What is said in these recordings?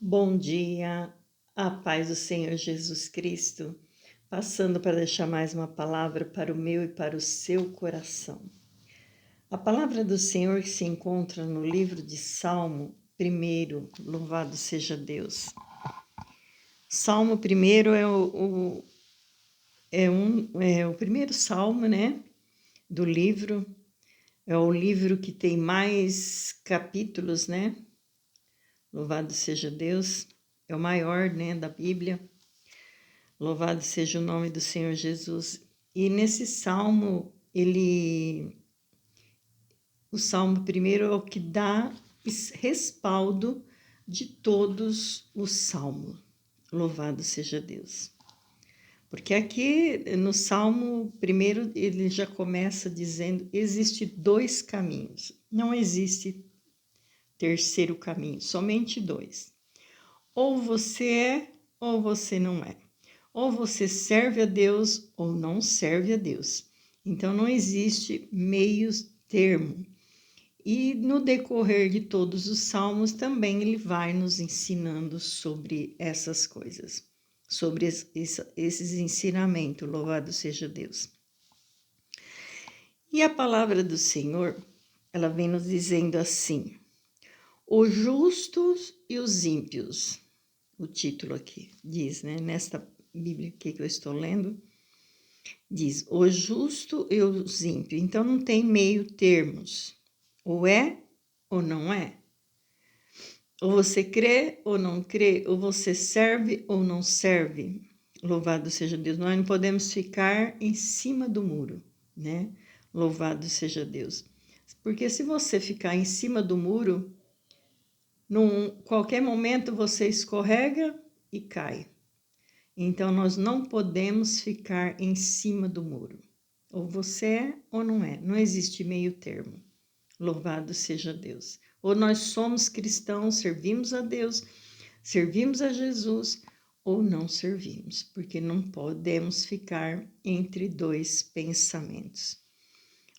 Bom dia, a paz do Senhor Jesus Cristo, passando para deixar mais uma palavra para o meu e para o seu coração. A palavra do Senhor se encontra no livro de Salmo 1, louvado seja Deus. Salmo 1 é o primeiro salmo, né, do livro. É o livro que tem mais capítulos, né? Louvado seja Deus. É o maior, né, da Bíblia. Louvado seja o nome do Senhor Jesus. E nesse salmo, o salmo primeiro é o que dá respaldo de todos os salmos. Louvado seja Deus. Porque aqui no salmo primeiro ele já começa dizendo: existe dois caminhos, não existe terceiro caminho, somente dois. Ou você é, ou você não é. Ou você serve a Deus ou não serve a Deus. Então não existe meios termo. E no decorrer de todos os salmos também ele vai nos ensinando sobre essas coisas, sobre esses ensinamentos, louvado seja Deus. E a palavra do Senhor, ela vem nos dizendo assim: os justos e os ímpios. O título aqui diz, né, nesta Bíblia aqui que eu estou lendo, diz o justo e os ímpios. Então não tem meio termos, ou é ou não é. Ou você crê ou não crê, ou você serve ou não serve. Louvado seja Deus. Nós não podemos ficar em cima do muro, né? Louvado seja Deus. Porque se você ficar em cima do muro, num qualquer momento você escorrega e cai. Então, nós não podemos ficar em cima do muro. Ou você é ou não é. Não existe meio termo. Louvado seja Deus. Ou nós somos cristãos, servimos a Deus, servimos a Jesus, ou não servimos, porque não podemos ficar entre dois pensamentos.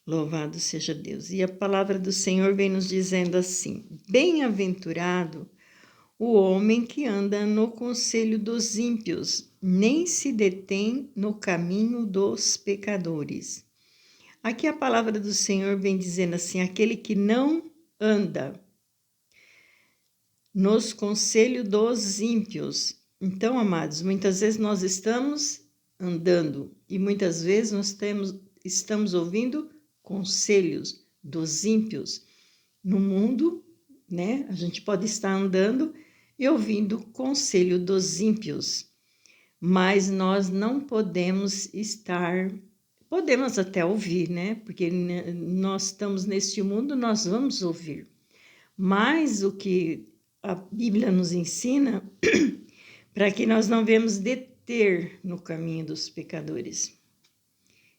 Louvado seja Deus. E a palavra do Senhor vem nos dizendo assim: bem-aventurado o homem que anda no conselho dos ímpios, nem se detém no caminho dos pecadores. Aqui a palavra do Senhor vem dizendo assim: aquele que não anda nos conselhos dos ímpios. Então, amados, muitas vezes nós estamos andando e muitas vezes estamos ouvindo conselhos dos ímpios. No mundo, né? A gente pode estar andando e ouvindo o conselho dos ímpios, mas nós não podemos estar, podemos até ouvir, né? Porque nós estamos neste mundo, nós vamos ouvir, mas o que a Bíblia nos ensina para que nós não venhamos deter no caminho dos pecadores,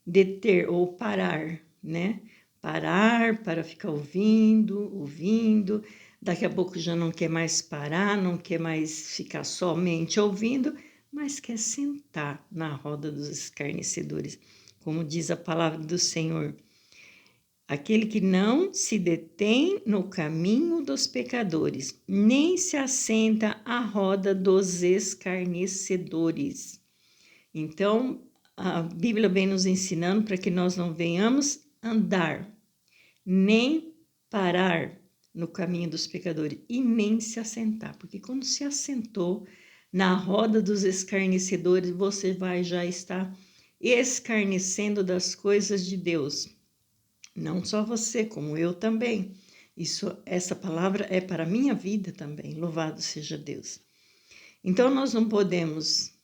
deter ou parar, né? Parar para ficar ouvindo, daqui a pouco já não quer mais parar, não quer mais ficar somente ouvindo, mas quer sentar na roda dos escarnecedores, como diz a palavra do Senhor. Aquele que não se detém no caminho dos pecadores, nem se assenta à roda dos escarnecedores. Então, a Bíblia vem nos ensinando para que nós não venhamos andar, nem parar no caminho dos pecadores e nem se assentar, porque quando se assentou na roda dos escarnecedores, você vai já estar escarnecendo das coisas de Deus. Não só você, como eu também. Essa palavra é para a minha vida também. Louvado seja Deus. Então, nós não podemos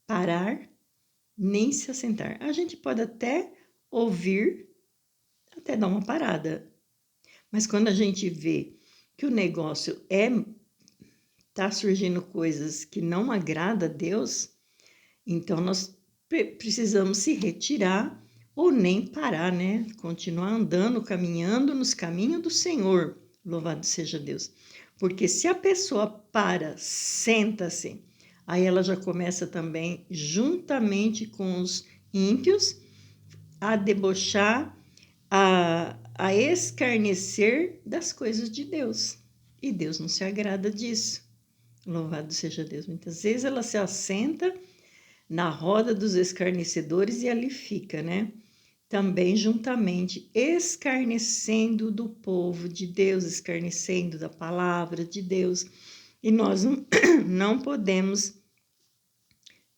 parar nem se assentar. A gente pode até ouvir, até dar uma parada. Mas quando a gente vê que o negócio tá surgindo coisas que não agrada a Deus, então nós precisamos se retirar ou nem parar, né? Continuar andando, caminhando nos caminhos do Senhor. Louvado seja Deus. Porque se a pessoa para, senta-se, aí ela já começa também, juntamente com os ímpios, a debochar, a escarnecer das coisas de Deus. E Deus não se agrada disso. Louvado seja Deus. Muitas vezes ela se assenta na roda dos escarnecedores e ali fica, né? Também juntamente escarnecendo do povo de Deus, escarnecendo da palavra de Deus. E nós não podemos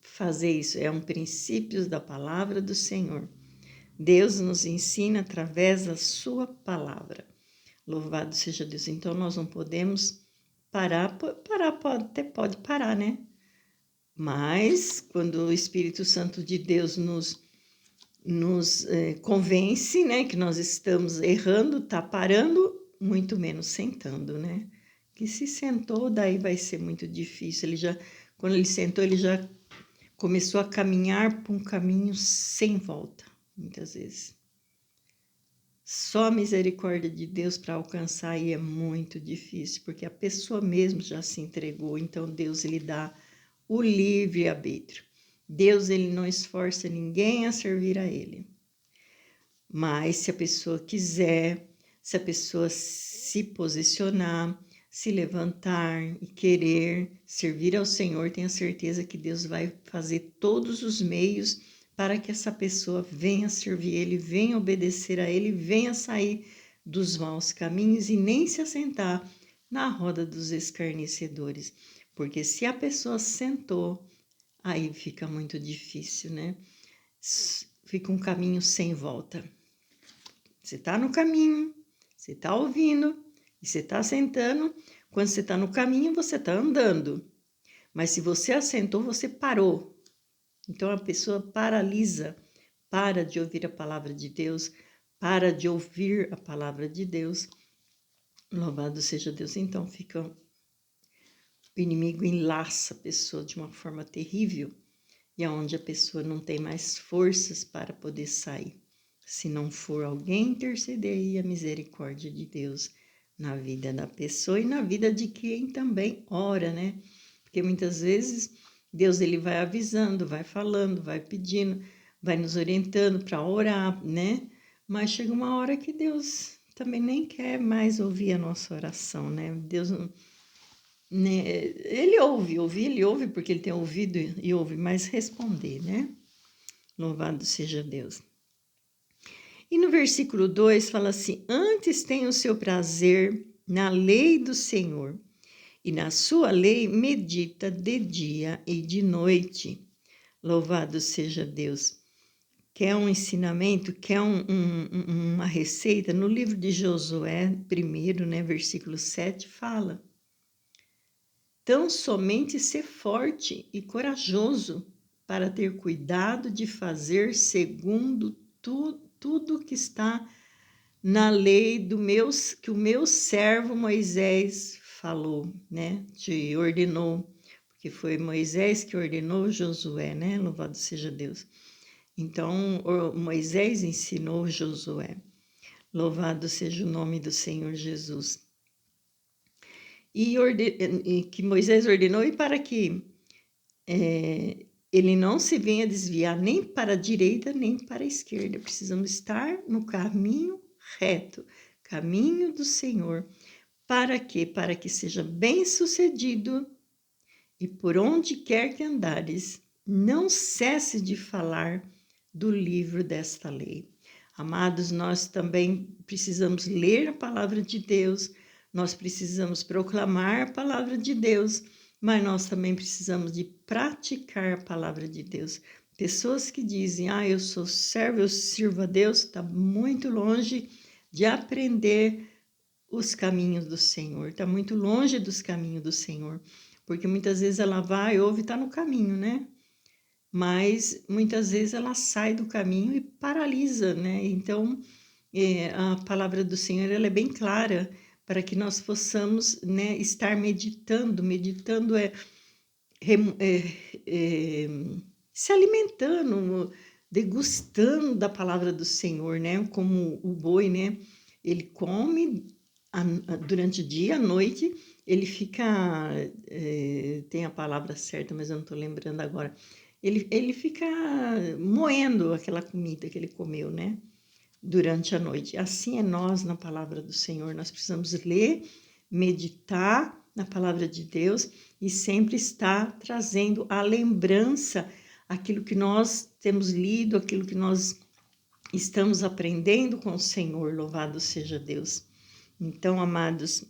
fazer isso. É um princípio da palavra do Senhor. Deus nos ensina através da sua palavra. Louvado seja Deus. Então nós não podemos parar pode parar, né? Mas quando o Espírito Santo de Deus nos convence, né, que nós estamos errando, tá parando, muito menos sentando, né? Que se sentou, daí vai ser muito difícil. Quando ele sentou, ele já começou a caminhar por um caminho sem volta, muitas vezes. Só a misericórdia de Deus para alcançar aí é muito difícil, porque a pessoa mesmo já se entregou, então Deus ele dá o livre-arbítrio. Deus ele não esforça ninguém a servir a ele. Mas se a pessoa quiser, se a pessoa se posicionar, se levantar e querer servir ao Senhor, tenha certeza que Deus vai fazer todos os meios para que essa pessoa venha servir Ele, venha obedecer a Ele, venha sair dos maus caminhos e nem se assentar na roda dos escarnecedores. Porque se a pessoa sentou, aí fica muito difícil, né? Fica um caminho sem volta. Você está no caminho, você está ouvindo e você está sentando. Quando você está no caminho, você está andando. Mas se você assentou, você parou. Então a pessoa paralisa, para de ouvir a palavra de Deus, para de ouvir a palavra de Deus. Louvado seja Deus. Então o inimigo enlaça a pessoa de uma forma terrível e aonde a pessoa não tem mais forças para poder sair. Se não for alguém interceder aí a misericórdia de Deus na vida da pessoa e na vida de quem também ora, né? Porque muitas vezes Deus ele vai avisando, vai falando, vai pedindo, vai nos orientando para orar, né? Mas chega uma hora que Deus também nem quer mais ouvir a nossa oração, né? Deus não, né? Ele ouve porque ele tem ouvido e ouve, mas responder, né? Louvado seja Deus. E no versículo 2 fala assim: antes tem o seu prazer na lei do Senhor, e na sua lei medita de dia e de noite. Louvado seja Deus. Quer um ensinamento, quer uma receita? No livro de Josué, primeiro, né, versículo 7, fala: tão somente ser forte e corajoso para ter cuidado de fazer segundo tudo que está na lei que o meu servo Moisés falou, né? Te ordenou, porque foi Moisés que ordenou Josué, né? Louvado seja Deus. Então, Moisés ensinou Josué. Louvado seja o nome do Senhor Jesus. E que Moisés ordenou e para que ele não se venha desviar nem para a direita nem para a esquerda. Precisamos estar no caminho reto, caminho do Senhor. Para quê? Para que seja bem-sucedido e por onde quer que andares, não cesse de falar do livro desta lei. Amados, nós também precisamos ler a palavra de Deus, nós precisamos proclamar a palavra de Deus, mas nós também precisamos de praticar a palavra de Deus. Pessoas que dizem, eu sou servo, eu sirvo a Deus, está muito longe de aprender os caminhos do Senhor, está muito longe dos caminhos do Senhor, porque muitas vezes ela vai, ouve, está no caminho, né? Mas muitas vezes ela sai do caminho e paralisa, né? Então, a palavra do Senhor ela é bem clara para que nós possamos, né, estar meditando. Meditando se alimentando, degustando da palavra do Senhor, né? Como o boi, né? Ele come durante o dia, à noite, ele fica, tem a palavra certa, mas eu não estou lembrando agora. Ele fica moendo aquela comida que ele comeu, né? Durante a noite. Assim é nós na palavra do Senhor. Nós precisamos ler, meditar na palavra de Deus e sempre está trazendo a lembrança, aquilo que nós temos lido, aquilo que nós estamos aprendendo com o Senhor. Louvado seja Deus. Então, amados,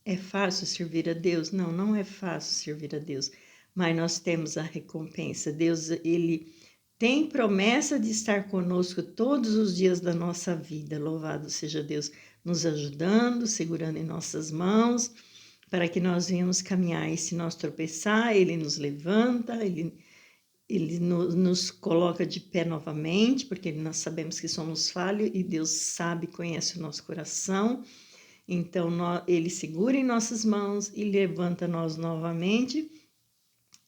é fácil servir a Deus? Não, não é fácil servir a Deus, mas nós temos a recompensa. Deus, Ele tem promessa de estar conosco todos os dias da nossa vida. Louvado seja Deus, nos ajudando, segurando em nossas mãos, para que nós venhamos caminhar. E se nós tropeçar, Ele nos levanta, Ele nos coloca de pé novamente, porque nós sabemos que somos falhos e Deus sabe, conhece o nosso coração. Então, Ele segura em nossas mãos e levanta nós novamente.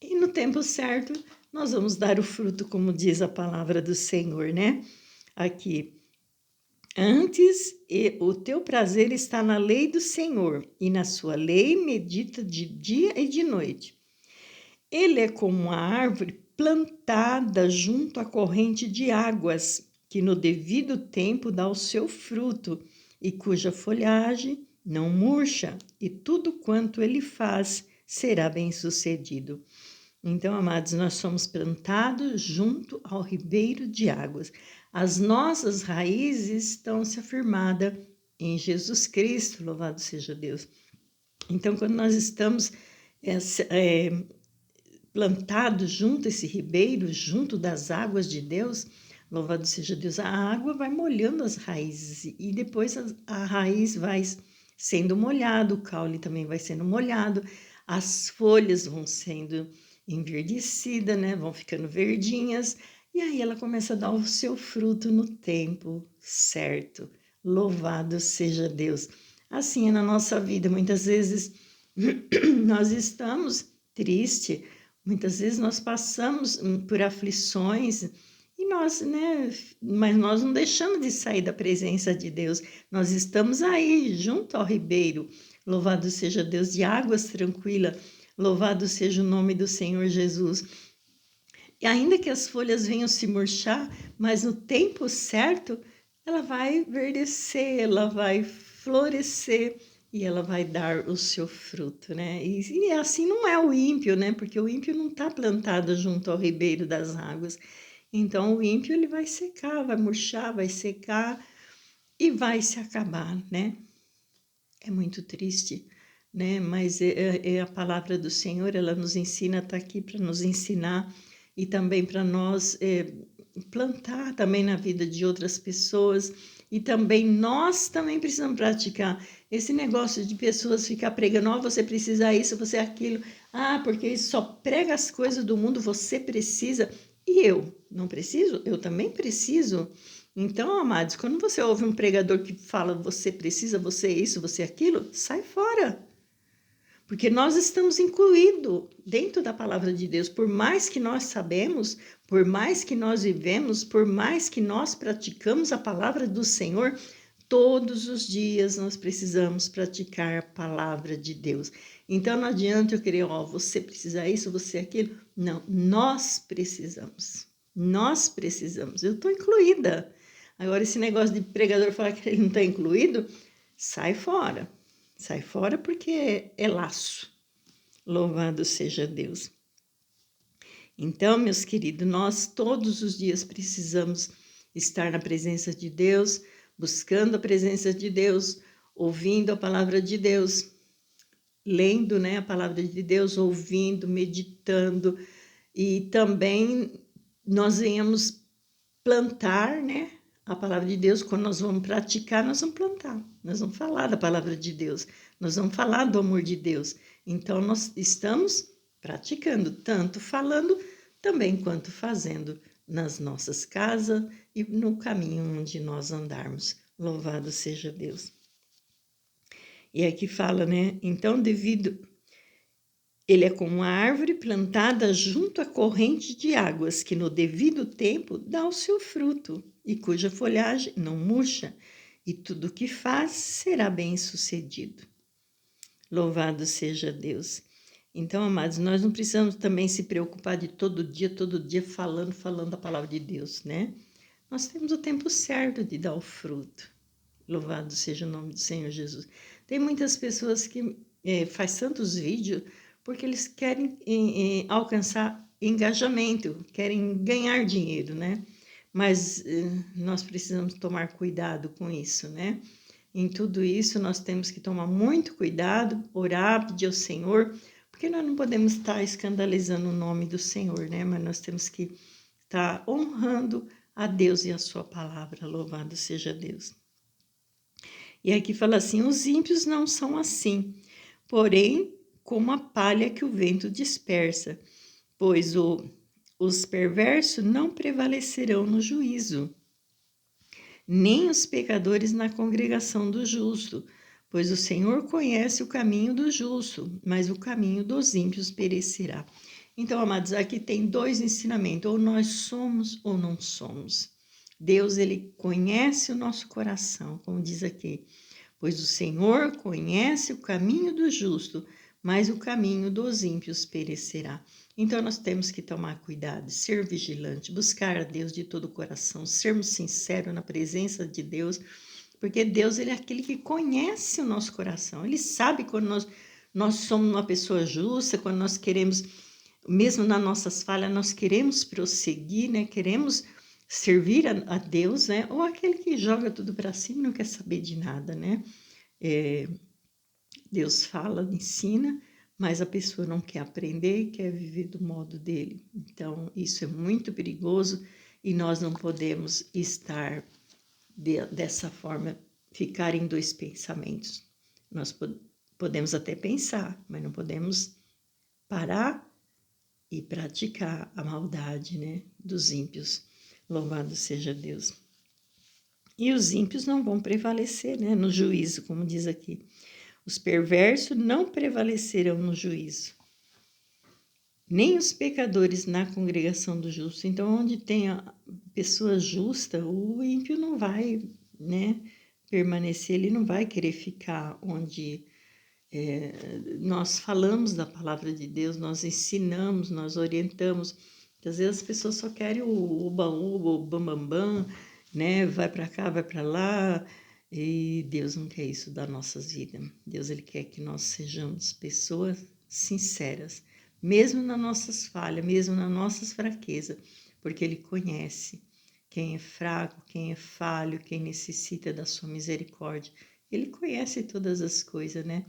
E no tempo certo, nós vamos dar o fruto, como diz a palavra do Senhor, né? Aqui. Antes, o teu prazer está na lei do Senhor, e na sua lei medita de dia e de noite. Ele é como uma árvore plantada junto à corrente de águas, que no devido tempo dá o seu fruto, e cuja folhagem não murcha, e tudo quanto ele faz será bem-sucedido. Então, amados, nós somos plantados junto ao ribeiro de águas. As nossas raízes estão se afirmadas em Jesus Cristo, louvado seja Deus. Então, quando nós estamos plantados junto a esse ribeiro, junto das águas de Deus, louvado seja Deus, a água vai molhando as raízes e depois a raiz vai sendo molhada, o caule também vai sendo molhado, as folhas vão sendo enverdecidas, né? Vão ficando verdinhas, e aí ela começa a dar o seu fruto no tempo certo. Louvado seja Deus. Assim é na nossa vida, muitas vezes nós estamos tristes, muitas vezes nós passamos por aflições e nós, né, mas nós não deixamos de sair da presença de Deus. Nós estamos aí, junto ao ribeiro. Louvado seja Deus, de águas tranquilas. Louvado seja o nome do Senhor Jesus. E ainda que as folhas venham se murchar, mas no tempo certo, ela vai verdecer, ela vai florescer e ela vai dar o seu fruto, né? E assim não é o ímpio, né? Porque o ímpio não está plantado junto ao ribeiro das águas. Então, o ímpio ele vai secar, vai murchar, vai secar e vai se acabar, né? É muito triste, né? Mas é a palavra do Senhor, ela nos ensina, está aqui para nos ensinar e também para nós plantar também na vida de outras pessoas. E também nós também precisamos praticar esse negócio de pessoas ficar pregando, oh, você precisa isso, você aquilo, porque isso só prega as coisas do mundo, você precisa. E eu não preciso? Eu também preciso. Então, amados, quando você ouve um pregador que fala você precisa, você isso, você aquilo, sai fora. Porque nós estamos incluídos dentro da palavra de Deus. Por mais que nós sabemos, por mais que nós vivemos, por mais que nós praticamos a palavra do Senhor, todos os dias nós precisamos praticar a palavra de Deus. Então não adianta eu querer, você precisa isso, você aquilo. Não, nós precisamos. Nós precisamos. Eu estou incluída. Agora, esse negócio de pregador falar que ele não está incluído, sai fora. Sai fora porque é laço. Louvado seja Deus. Então, meus queridos, nós todos os dias precisamos estar na presença de Deus, buscando a presença de Deus, ouvindo a palavra de Deus, lendo, né, a palavra de Deus, ouvindo, meditando, e também nós venhamos plantar, né, a palavra de Deus. Quando nós vamos praticar, nós vamos plantar, nós vamos falar da palavra de Deus, nós vamos falar do amor de Deus. Então, nós estamos praticando, tanto falando também quanto fazendo nas nossas casas e no caminho onde nós andarmos. Louvado seja Deus. E aqui fala, né? Então, ele é como uma árvore plantada junto à corrente de águas, que no devido tempo dá o seu fruto, e cuja folhagem não murcha, e tudo o que faz será bem-sucedido. Louvado seja Deus. Então, amados, nós não precisamos também se preocupar de todo dia falando a palavra de Deus, né? Nós temos o tempo certo de dar o fruto. Louvado seja o nome do Senhor Jesus. Tem muitas pessoas que faz tantos vídeos porque eles querem alcançar engajamento, querem ganhar dinheiro, né? Mas nós precisamos tomar cuidado com isso, né? Em tudo isso, nós temos que tomar muito cuidado, orar, pedir ao Senhor, porque nós não podemos estar escandalizando o nome do Senhor, né? Mas nós temos que estar honrando a Deus e a sua palavra. Louvado seja Deus. E aqui fala assim: os ímpios não são assim, porém, como a palha que o vento dispersa, pois os perversos não prevalecerão no juízo, nem os pecadores na congregação do justo, pois o Senhor conhece o caminho do justo, mas o caminho dos ímpios perecerá. Então, amados, aqui tem dois ensinamentos: ou nós somos ou não somos. Deus, ele conhece o nosso coração, como diz aqui, pois o Senhor conhece o caminho do justo, mas o caminho dos ímpios perecerá. Então, nós temos que tomar cuidado, ser vigilante, buscar a Deus de todo o coração, sermos sinceros na presença de Deus, porque Deus, ele é aquele que conhece o nosso coração. Ele sabe quando nós somos uma pessoa justa, quando nós queremos, mesmo nas nossas falhas, nós queremos prosseguir, né? Queremos servir a Deus, né? Ou aquele que joga tudo para cima e não quer saber de nada, né? Deus fala, ensina, mas a pessoa não quer aprender e quer viver do modo dele. Então, isso é muito perigoso e nós não podemos estar dessa forma, ficar em dois pensamentos. Nós podemos até pensar, mas não podemos parar e praticar a maldade, né, dos ímpios. Louvado seja Deus. E os ímpios não vão prevalecer, né, no juízo, como diz aqui. Os perversos não prevalecerão no juízo, nem os pecadores na congregação do justo. Então, onde tem a pessoa justa, o ímpio não vai, né, permanecer, ele não vai querer ficar onde nós falamos da palavra de Deus, nós ensinamos, nós orientamos. Às vezes as pessoas só querem o uba-uba, o bam-bam-bam, né? Vai para cá, vai para lá. E Deus não quer isso da nossas vidas. Deus, ele quer que nós sejamos pessoas sinceras, mesmo nas nossas falhas, mesmo nas nossas fraquezas, porque ele conhece quem é fraco, quem é falho, quem necessita da sua misericórdia. Ele conhece todas as coisas, né?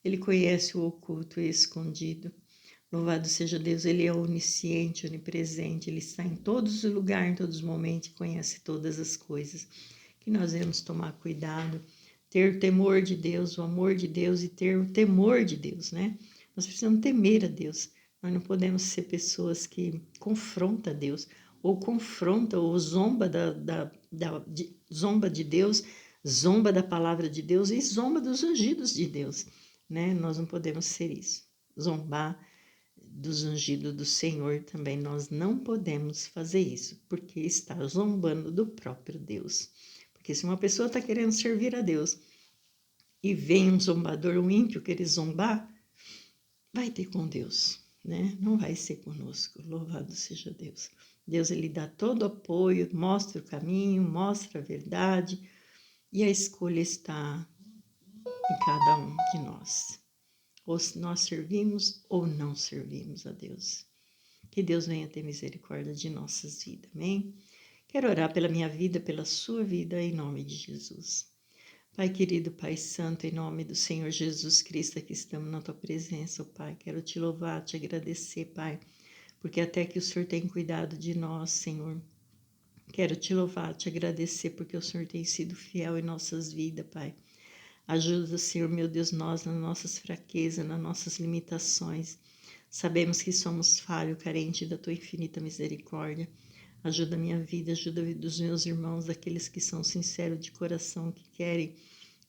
Ele conhece o oculto e escondido. Louvado seja Deus, ele é onisciente, onipresente, ele está em todos os lugares, em todos os momentos, conhece todas as coisas. Que nós devemos tomar cuidado, ter o temor de Deus, o amor de Deus e ter o temor de Deus, né? Nós precisamos temer a Deus. Nós não podemos ser pessoas que confrontam Deus, ou confronta, ou zomba zomba de Deus, zomba da palavra de Deus e zomba dos ungidos de Deus, né? Nós não podemos ser isso. Zombar dos ungidos do Senhor também, nós não podemos fazer isso, porque está zombando do próprio Deus. Porque se uma pessoa está querendo servir a Deus e vem um zombador, um ímpio querer zombar, vai ter com Deus, né? Não vai ser conosco. Louvado seja Deus. Deus, ele dá todo o apoio, mostra o caminho, mostra a verdade, e a escolha está em cada um de nós. Ou nós servimos ou não servimos a Deus. Que Deus venha ter misericórdia de nossas vidas, amém? Quero orar pela minha vida, pela sua vida, em nome de Jesus. Pai querido, Pai santo, em nome do Senhor Jesus Cristo, aqui estamos na tua presença, Pai. Quero te louvar, te agradecer, Pai, porque até que o Senhor tem cuidado de nós, Senhor. Quero te louvar, te agradecer, porque o Senhor tem sido fiel em nossas vidas, Pai. Ajuda, Senhor, meu Deus, nós nas nossas fraquezas, nas nossas limitações. Sabemos que somos falhos, carentes da tua infinita misericórdia. Ajuda a minha vida, ajuda a vida dos meus irmãos, daqueles que são sinceros de coração, que querem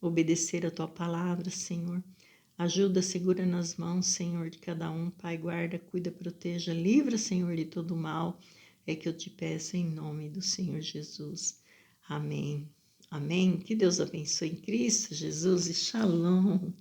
obedecer a tua palavra, Senhor. Ajuda, segura nas mãos, Senhor, de cada um. Pai, guarda, cuida, proteja, livra, Senhor, de todo mal. É que eu te peço em nome do Senhor Jesus. Amém. Amém. Que Deus abençoe em Cristo Jesus e Shalom.